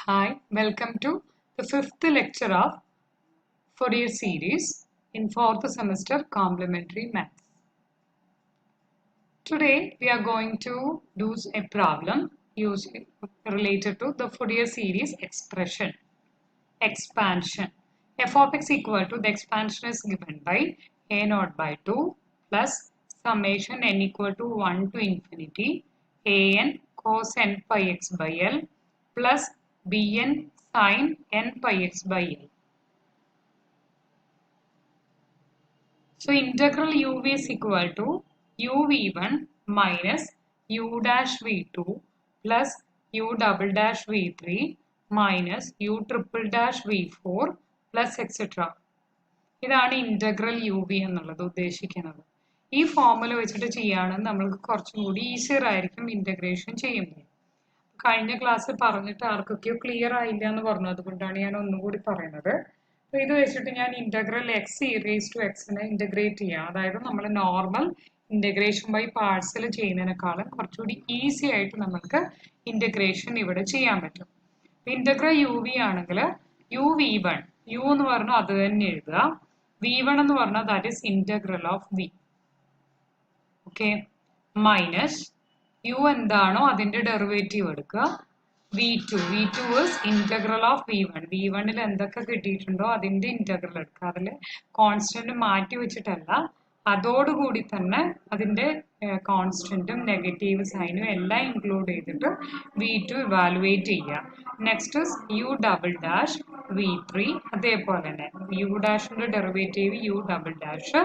Hi, welcome to the fifth lecture of Fourier series in fourth semester complementary maths. Today we are going to do a problem related to the Fourier series expansion. F of x equal to the expansion is given by a naught by 2 plus summation n equal to 1 to infinity an cos n pi x by l plus bn sin n pi x by l. So integral uv is equal to uv1 minus u dash v2 plus u double dash v3 minus u triple dash v4 plus etc. ഇതാണ് integral u V എന്നുള്ളത് ഉദ്ദേശിക്കുന്നത്. ഈ formula വെച്ചിട്ട് ചെയ്യുകയാണെങ്കിൽ നമ്മൾക്ക് കുറച്ചും കൂടി easier ആയിരിക്കും ഇന്റഗ്രേഷൻ ചെയ്യുന്നത്. കഴിഞ്ഞ ക്ലാസ്സിൽ പറഞ്ഞിട്ട് ആർക്കൊക്കെയോ ക്ലിയർ ആയില്ല എന്ന് പറഞ്ഞു, അതുകൊണ്ടാണ് ഞാൻ ഒന്നും കൂടി പറയുന്നത്. അപ്പോൾ ഇത് വെച്ചിട്ട് ഞാൻ integral x e raise to എക്സിനെ ഇന്റഗ്രേറ്റ് ചെയ്യാം. അതായത് നമ്മൾ നോർമൽ ഇന്റഗ്രേഷൻ ബൈ പാർട്സിൽ ചെയ്യുന്നതിനേക്കാളും കുറച്ചുകൂടി ഈസി ആയിട്ട് നമുക്ക് ഇന്റഗ്രേഷൻ ഇവിടെ ചെയ്യാൻ പറ്റും. ഇന്റഗ്രൽ യു വി ആണെങ്കിൽ യു വി വൺ, യു എന്ന് പറഞ്ഞാൽ അത് തന്നെ എഴുതുക. വി വൺ എന്ന് പറഞ്ഞാൽ that is integral of v. Okay, minus u എന്താണോ അതിന്റെ ഡെറിവേറ്റീവ് എടുക്കുക. V two is integral of v one. V വണ്ണിൽ എന്തൊക്കെ കിട്ടിയിട്ടുണ്ടോ അതിന്റെ ഇന്റഗ്രൽ എടുക്കുക. അതിൽ കോൺസ്റ്റന്റ് മാറ്റി വെച്ചിട്ടല്ല, അതോടുകൂടി തന്നെ അതിന്റെ കോൺസ്റ്റന്റും നെഗറ്റീവ് സൈനും എല്ലാം ഇൻക്ലൂഡ് ചെയ്തിട്ട് വി ടു ഇവാലുവേറ്റ് ചെയ്യുക. Next u double dash v three, അതേപോലെ തന്നെ യു ഡാഷിന്റെ derivative u double dash.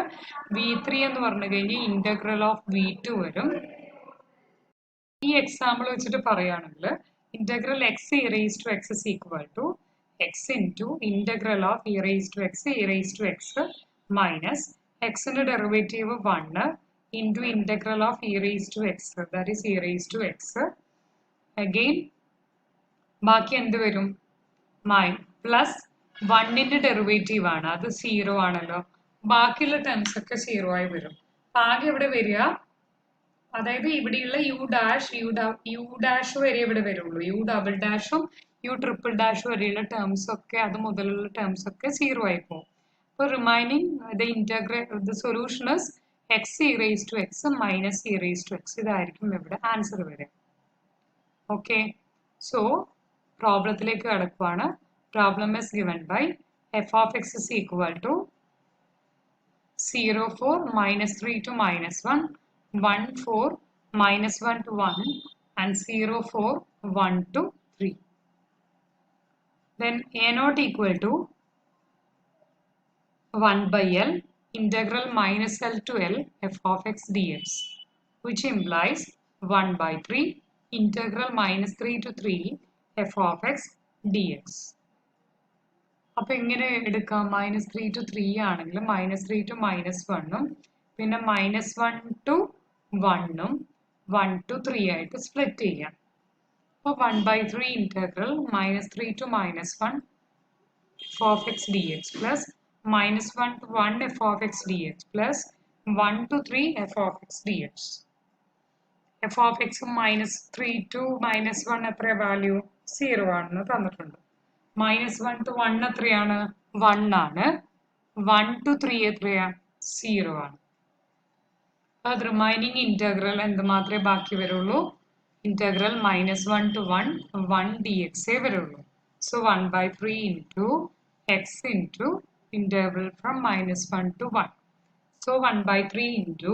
V three എന്ന് പറഞ്ഞു കഴിഞ്ഞാൽ ഇന്റഗ്രൽ ഓഫ് വി ടു വരും. ഈ എക്സാമ്പിൾ വെച്ചിട്ട് പറയുകയാണെങ്കിൽ integral x e raise to x is equal to x into integral of e raise to x minus എക്സിന്റെ derivative 1 into integral of e raise to x, that is e raise to x. Again ബാക്കി എന്ത് വരും? Plus 1ന്റെ derivative ആണ്, അത് 0 ആണല്ലോ. ബാക്കിയുള്ള terms ഒക്കെ 0 ആയി വരും. ആകെ ഇവിടെ വരിക, അതായത് ഇവിടെയുള്ള യു ഡാഷ് വരെ ഇവിടെ വരുള്ളൂ. യു ഡബിൾ ഡാഷും യു ട്രിപ്പിൾ ഡാഷ് വരെയുള്ള ടേംസ് ഒക്കെ, അത് മുതലുള്ള ടേംസ് ഒക്കെ 0 ആയി പോകും. അപ്പോൾ remaining the solution is x e raise to x minus e raise to x. ഇതായിരിക്കും ഇവിടെ ആൻസർ വരിക. ഓക്കെ, സോ പ്രോബ്ലത്തിലേക്ക് കടക്കുവാണ്. Problem is given by f of x is equal to 0, 4, -3 to -1, 1, 4, -1 to 1, and 0, 4, 1 to 3. Then a naught equal to 1 by L integral minus L to L f of x dx, which implies 1 by 3 integral -3 to 3 f of x dx. അപ്പോൾ ഇങ്ങനെ എടുക്കാം. -3 to 3 ആണെങ്കിൽ -3 to -1ഉം പിന്നെ -1 to 1ഉം 1 to 3 ആയിട്ട് split ചെയ്യാം. അപ്പോൾ 1 by 3 integral -3 to -1 f of x dx plus -1 to 1 f of x dx plus 1 to 3 f of x dx. f of x -3 to -1 എത്ര value? 0 ആണെന്ന് തന്നിട്ടുണ്ട്. -1 to 1 എത്രയാണ്? 1 ആണ്. 1 to 3 എത്രയാണ്? 0 ആണ്. അത് റിമൈനിങ് ഇന്റഗ്രൽ എന്ത് മാത്രമേ ബാക്കി വരുള്ളൂ? ഇന്റഗ്രൽ -1 to 1 dx വരുള്ളൂ. So 1 by 3 into x into interval from -1 to 1. So 1 by 3 into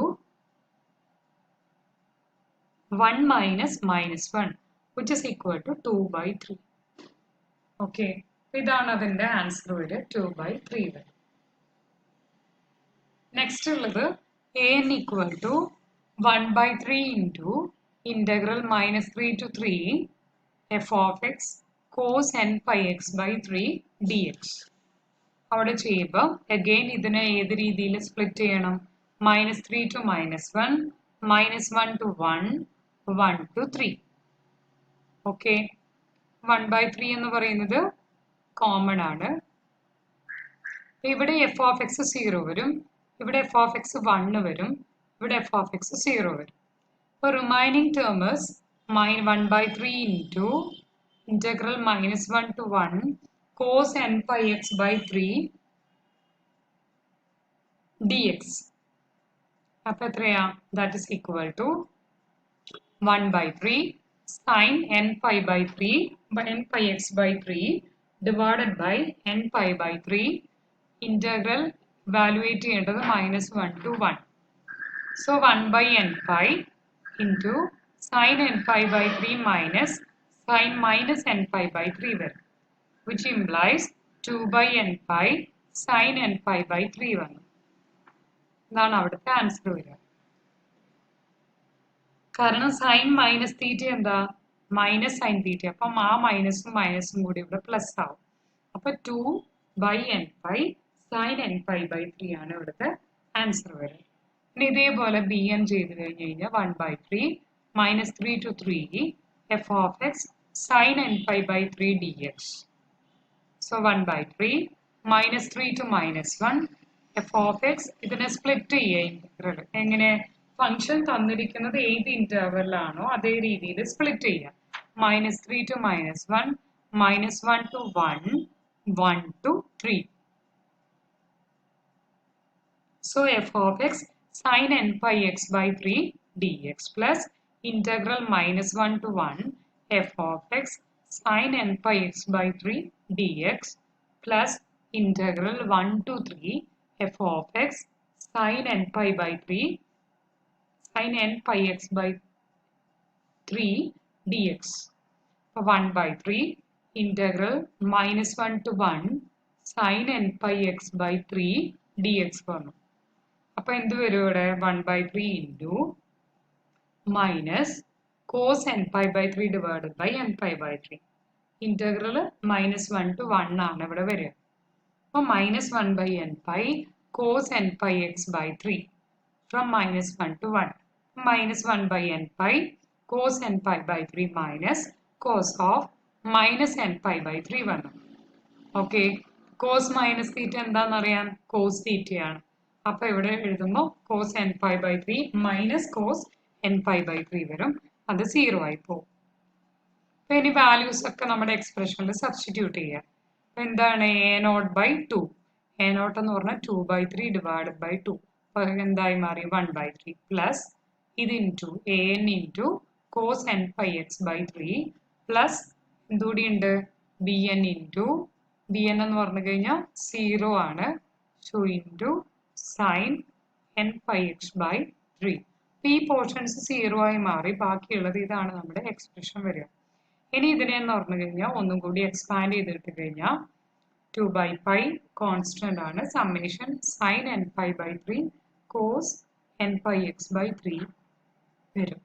1 minus -1, which is equal to 2 by 3. Okay, ഇതാണ് അതിന്റെ ആൻസർ വരെ. 2 by 3 വരെ. നെക്സ്റ്റ് ഉള്ളത് an equal to 1 by 3 into integral -3 to 3 f of x cos n pi x by 3 dx. അവിടെ ചെയ്യുമ്പോൾ again ഇതിനെ ഏത് രീതിയിൽ സ്പ്ലിറ്റ് ചെയ്യണം? -3 to -1, -1 to 1, 1 to 3. Okay, 1 by 3 എന്ന് പറയുന്നത് കോമൺ ആണ്. ഇവിടെ എഫ് ഓഫ് എക്സ് 0 വരും, ഇവിടെ എഫ് ഓഫ് എക്സ് 1 വരും, ഇവിടെ എഫ് ഓഫ് എക്സ് 0 വരും. അപ്പോൾ remaining term is -1 by 3 into integral minus 1 to 1 cos n pi x by 3 dx. അപ്പോൾ എത്രയാ? That is equal to 1 by 3 sin n pi by 3 by n pi x by 3 divided by n pi by 3 integral evaluate ചെയ്യേണ്ടത് minus 1 to 1. So 1 by n pi into sin n pi by 3 minus sin minus n pi by 3 വരും, which implies 2 by n pi sin n pi by 3 വന്നു. ഇതാണ് അവിടുത്തെ answer വരിക. കാരണം sign minus theta എന്താ? Minus sine theta. അപ്പം ആ മൈനസും മൈനസും കൂടി ഇവിടെ പ്ലസ് ആവും. അപ്പൊ 2 by n pi sin n pi by 3 ആണ് ഇവിടുത്തെ ആൻസർ വരിക. ഇനി ഇതേപോലെ ബി എൻ ചെയ്ത് കഴിഞ്ഞ് കഴിഞ്ഞാൽ 1 by 3 minus 3 to 3 f of x sin n pi by 3 dx. So 1 by 3 minus 3 to minus 1 f of x ഇതിനെ സ്പ്ലിറ്റ് ചെയ്യുക ഇന്റഗ്രൽ. എങ്ങനെ? ഫംഗ്ഷൻ തന്നിരിക്കുന്നത് ഏത് ഇന്റർവെല്ലാണോ അതേ രീതിയിൽ സ്പ്ലിറ്റ് ചെയ്യുക. minus 3 to minus 1 minus 1 to 1 1 to 3. So f of x sin n pi x by 3 dx plus integral minus 1 to 1 f of x sin n pi x by 3 dx plus integral 1 to 3 f of x sin n pi by 3 sin n pi x by 3 dx. 1 by 3 integral minus 1 to 1 sin n pi x by 3 dx വന്നു. അപ്പോൾ എന്ത് വരും ഇവിടെ? 1 by 3 into minus cos n pi by 3 divided by n pi by 3. Integral minus 1 to 1 ആണ് ഇവിടെ വരിക. അപ്പോൾ minus 1 by n pi cos n pi x by 3 from minus 1 to 1. Minus 1 by n pi cos n pi by 3 minus cos of minus n pi by 3 വന്നു. Okay, cos minus theta എന്താണെന്നറിയാം? Cos തീറ്റയാണ്. അപ്പൊ ഇവിടെ എഴുതുമ്പോൾ cos n pi by 3 minus cos n pi by 3 വരും. അത് 0 ആയി പോകും. അപ്പൊ ഇനി വാല്യൂസ് ഒക്കെ നമ്മുടെ എക്സ്പ്രഷനിൽ സബ്സ്റ്റിറ്റ്യൂട്ട് ചെയ്യുക. അപ്പൊ എന്താണ്? a0 by 2. a0 എന്ന് പറഞ്ഞാൽ 2 by 3 ഡിവൈഡഡ് ബൈ 2. അപ്പൊ എന്തായി മാറി? 1 by 3 പ്ലസ് ഇത് into an into cos n pi x by 3 plus എന്തുകൂടി ഉണ്ട്? bn ഇൻറ്റു bn എന്ന് പറഞ്ഞു കഴിഞ്ഞാൽ 0 ആണ്. So into sin n pi x by 3. ഈ പോർഷൻസ് 0 ആയി മാറി. ബാക്കിയുള്ളത് ഇതാണ് നമ്മുടെ എക്സ്പ്രഷൻ വരിക. ഇനി ഇതിനെ എന്ന് പറഞ്ഞു കഴിഞ്ഞാൽ ഒന്നും കൂടി എക്സ്പാൻഡ് ചെയ്തിട്ട് കഴിഞ്ഞാൽ 2 by pi കോൺസ്റ്റന്റ് ആണ്. Summation sin n pi by 3 cos n pi x by 3 വരും.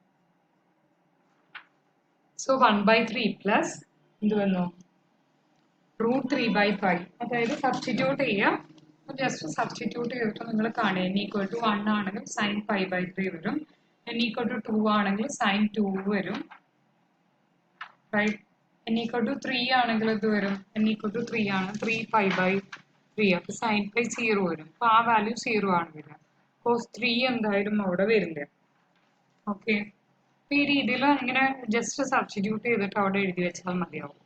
സോ 1 by 3 പ്ലസ് എന്ത് വന്നു? √3 by pi. അതായത് സബ്സ്റ്റിറ്റ്യൂട്ട് ചെയ്യുക. ജസ്റ്റ് സബ്സ്റ്റിറ്റ്യൂട്ട് ചെയ്തിട്ട് നിങ്ങൾ കാണുക. n equal to 1 ആണെങ്കിൽ sin pi by 3 വരും. n equal to 2 ആണെങ്കിൽ sin 2 വരും. റൈറ്റ്? n equal to 3 ആണെങ്കിൽ ഇത് വരും. n equal to 3 ആണ്. 3 pi by 3. അപ്പോൾ sin pi 0 വരും. അപ്പോൾ ആ വാല്യൂ 0 ആണ് വരിക. കോസ് 3 എന്തായാലും അവിടെ വരില്ല. ഓക്കെ, ഈ രീതിയിൽ ഇങ്ങനെ ജസ്റ്റ് സബ്സ്റ്റിറ്റ്യൂട്ട് ചെയ്തിട്ട് അവിടെ എഴുതി വെച്ചാൽ മതിയാവും.